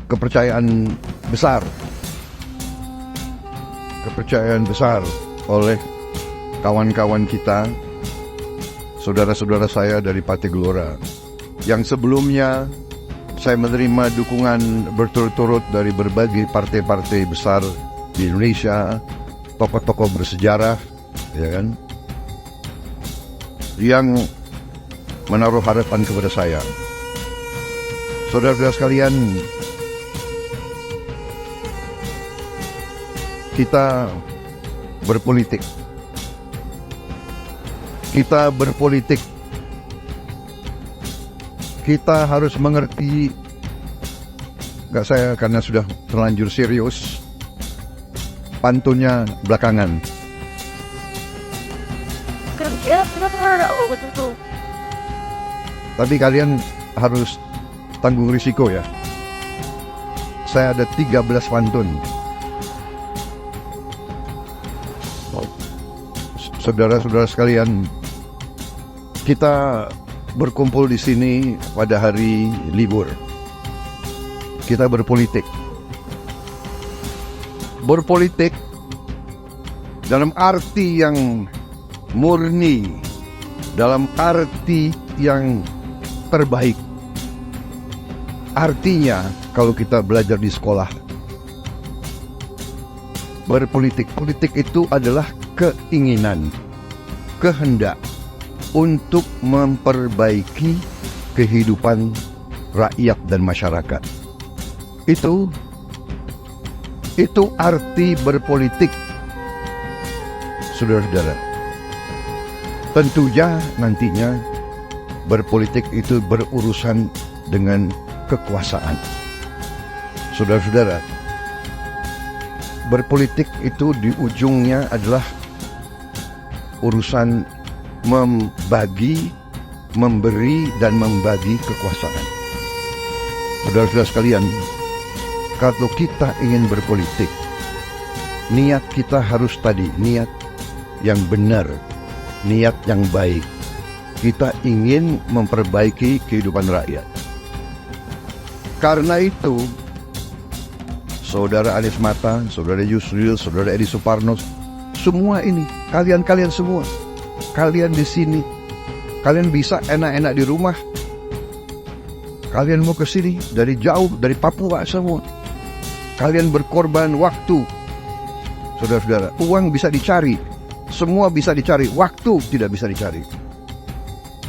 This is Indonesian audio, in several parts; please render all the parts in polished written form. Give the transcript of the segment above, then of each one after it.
kepercayaan besar oleh kawan-kawan kita, saudara-saudara saya dari Partai Gelora, yang sebelumnya saya menerima dukungan berturut-turut dari berbagai partai-partai besar di Indonesia, tokoh-tokoh bersejarah, ya kan, yang menaruh harapan kepada saya. Saudara-saudara sekalian, kita berpolitik. Kita harus mengerti, enggak, saya karena sudah terlanjur serius, pantunnya belakangan. Tapi kalian harus tanggung risiko ya. Saya ada 13 pantun. Saudara-saudara sekalian, kita berkumpul di sini pada hari libur. Kita berpolitik. Berpolitik dalam arti yang murni, dalam arti yang terbaik. Artinya, kalau kita belajar di sekolah, politik itu adalah keinginan, kehendak untuk memperbaiki kehidupan rakyat dan masyarakat. Itu arti berpolitik, saudara-saudara. Tentunya nantinya berpolitik itu berurusan dengan kekuasaan. Saudara-saudara, berpolitik itu di ujungnya adalah urusan membagi, memberi, dan membagi kekuasaan. Saudara-saudara sekalian, kalau kita ingin berpolitik, niat kita harus tadi, niat yang benar, niat yang baik. Kita ingin memperbaiki kehidupan rakyat. Karena itu, Saudara Anies Mata, Saudara Yusril, Saudara Edi Suparno, semua ini, kalian semua, kalian di sini, kalian bisa enak-enak di rumah. Kalian mau ke sini dari jauh, dari Papua semua. Kalian berkorban waktu. Saudara-saudara, uang bisa dicari, semua bisa dicari, waktu tidak bisa dicari.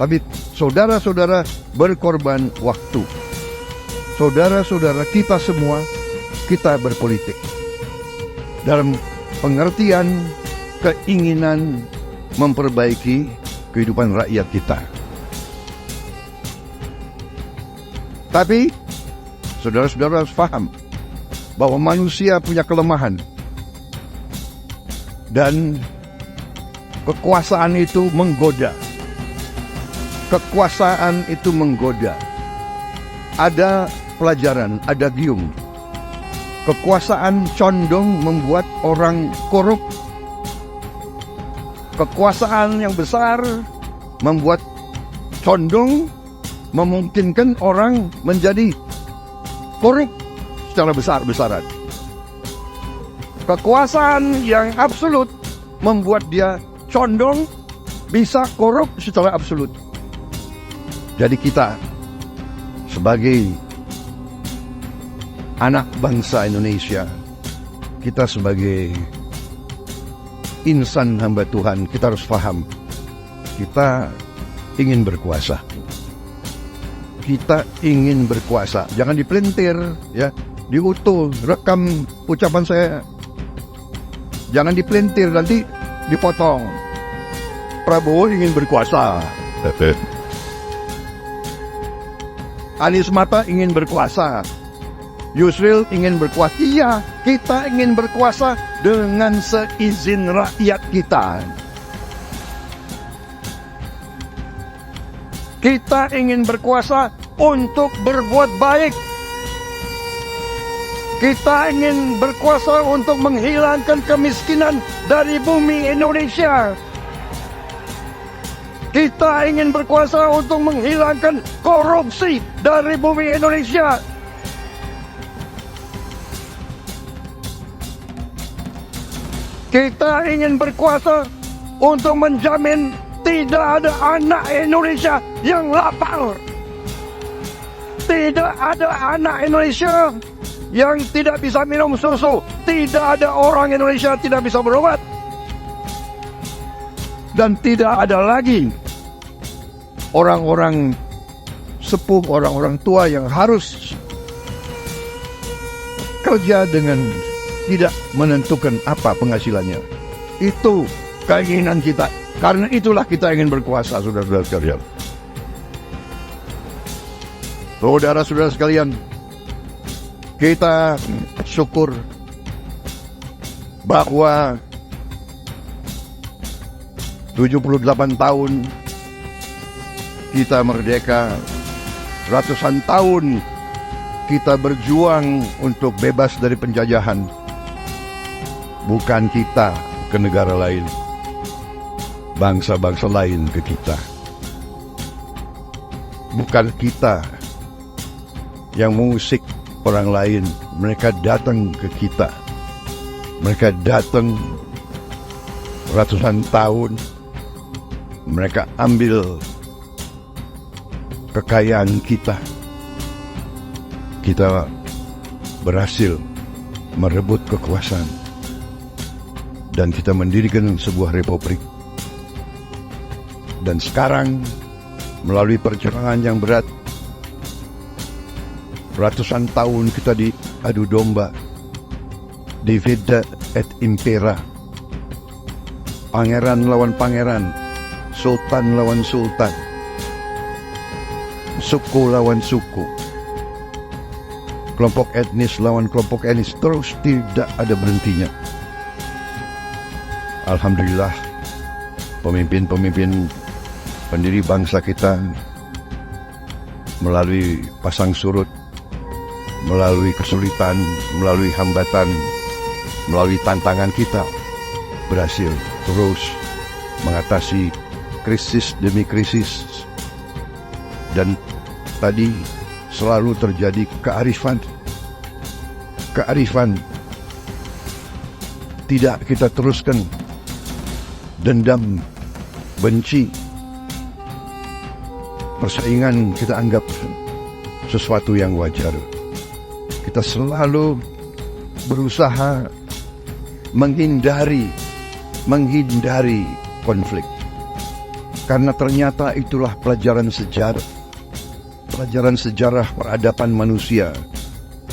Tapi saudara-saudara berkorban waktu. Saudara-saudara kita semua, kita berpolitik dalam pengertian keinginan memperbaiki kehidupan rakyat kita. Tapi saudara-saudara harus paham bahwa manusia punya kelemahan dan kekuasaan itu menggoda. Kekuasaan itu menggoda. Ada pelajaran, ada gium. Kekuasaan condong membuat orang korup. Kekuasaan yang besar membuat condong memungkinkan orang menjadi korup secara besar-besaran. Kekuasaan yang absolut membuat dia condong bisa korup secara absolut. Jadi kita sebagai anak bangsa Indonesia, kita sebagai insan hamba Tuhan, kita harus paham, kita ingin berkuasa. Kita ingin berkuasa. Jangan dipelintir, ya, diutuh, rekam ucapan saya. Jangan dipelintir, nanti dipotong. Prabowo ingin berkuasa. Anies Mata ingin berkuasa. Yusril ingin berkuasa. Iya, kita ingin berkuasa dengan seizin rakyat kita. Kita ingin berkuasa untuk berbuat baik. Kita ingin berkuasa untuk menghilangkan kemiskinan dari bumi Indonesia. Kita ingin berkuasa untuk menghilangkan korupsi dari bumi Indonesia. Kita ingin berkuasa untuk menjamin tidak ada anak Indonesia yang lapar. Tidak ada anak Indonesia yang tidak bisa minum susu. Tidak ada orang Indonesia yang tidak bisa berobat. Dan tidak ada lagi orang-orang sepuh, orang-orang tua yang harus kerja dengan tidak menentukan apa penghasilannya. Itu keinginan kita. Karena itulah kita ingin berkuasa, saudara-saudara sekalian. Saudara-saudara sekalian, kita syukur bahwa 78 tahun kita merdeka, ratusan tahun kita berjuang untuk bebas dari penjajahan. Bukan kita ke negara lain, bangsa-bangsa lain ke kita. Bukan kita yang mengusik orang lain, mereka datang ke kita. Mereka datang ratusan tahun, mereka ambil kekayaan kita. Kita berhasil merebut kekuasaan dan kita mendirikan sebuah republik. Dan sekarang melalui perjuangan yang berat, ratusan tahun kita diadu domba, divide et impera, pangeran lawan pangeran, sultan lawan sultan, suku lawan suku, kelompok etnis lawan kelompok etnis, terus tidak ada berhentinya. Alhamdulillah, pemimpin-pemimpin pendiri bangsa kita melalui pasang surut, melalui kesulitan, melalui hambatan, melalui tantangan kita berhasil terus mengatasi krisis demi krisis. Dan tadi selalu terjadi kearifan. Tidak kita teruskan dendam, benci, persaingan kita anggap sesuatu yang wajar. Kita selalu berusaha menghindari konflik. Karena ternyata itulah pelajaran sejarah. Pelajaran sejarah peradaban manusia.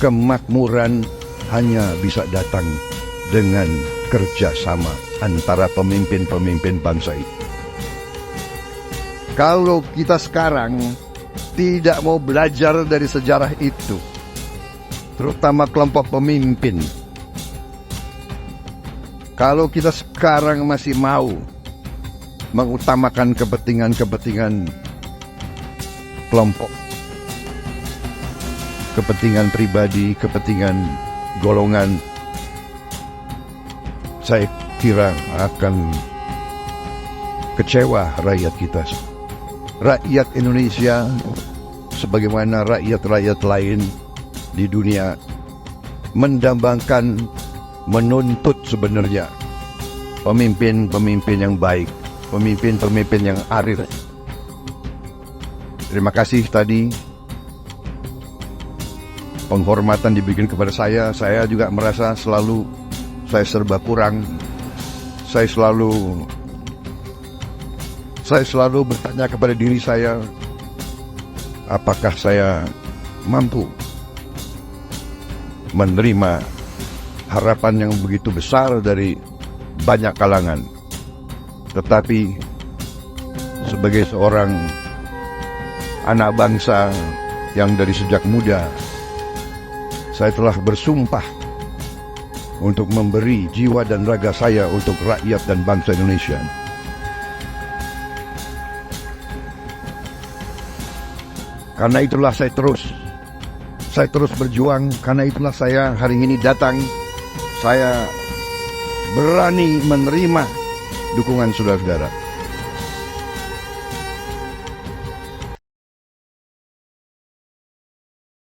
Kemakmuran hanya bisa datang dengan kerjasama antara pemimpin-pemimpin bangsa itu. Kalau kita sekarang tidak mau belajar dari sejarah itu, terutama kelompok pemimpin, kalau kita sekarang masih mau mengutamakan kepentingan kelompok, kepentingan pribadi, kepentingan golongan, saya kira akan kecewa rakyat kita. Rakyat Indonesia sebagaimana rakyat-rakyat lain di dunia mendambakan, menuntut sebenarnya pemimpin-pemimpin yang baik, pemimpin-pemimpin yang arif. Terima kasih tadi penghormatan diberikan kepada saya juga merasa selalu saya serba kurang. Saya selalu bertanya kepada diri saya, apakah saya mampu menerima harapan yang begitu besar dari banyak kalangan. Tetapi sebagai seorang anak bangsa yang dari sejak muda, saya telah bersumpah untuk memberi jiwa dan raga saya untuk rakyat dan bangsa Indonesia. Karena itulah saya terus berjuang. Karena itulah saya hari ini datang. Saya berani menerima dukungan saudara-saudara.